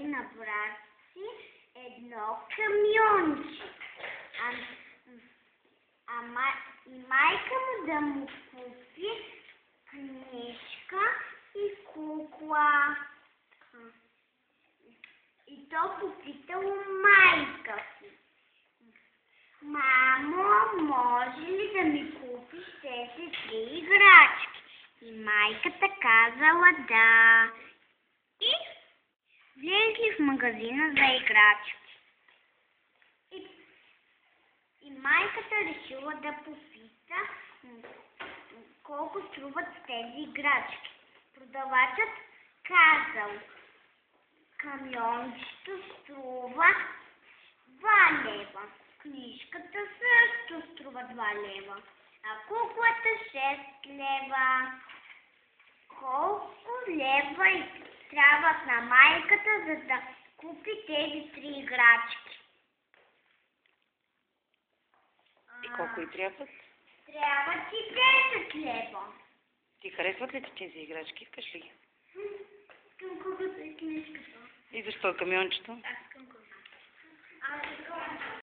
подари на брат си едно камионче. И майка му да му купи книжка и кукла. И то попитало майка си: мамо, може ли да ми купиш тези 3 играчки? И майката казала да. И влезли в магазина за играчки. И майката решила да попита колко струват тези играчки. Продавачът казал: камиончето струва 2 лева. Книжката също струва 2 лева. А куклата 6 лева. Колко лева трябват на майката, за да купи тези 3 играчки? И колко и трябват? Трябват и 10 лева. Ти харесват ли ти тези играчки? Искаш ли ги? Към куклата и книжката. И защо камиончето? Да.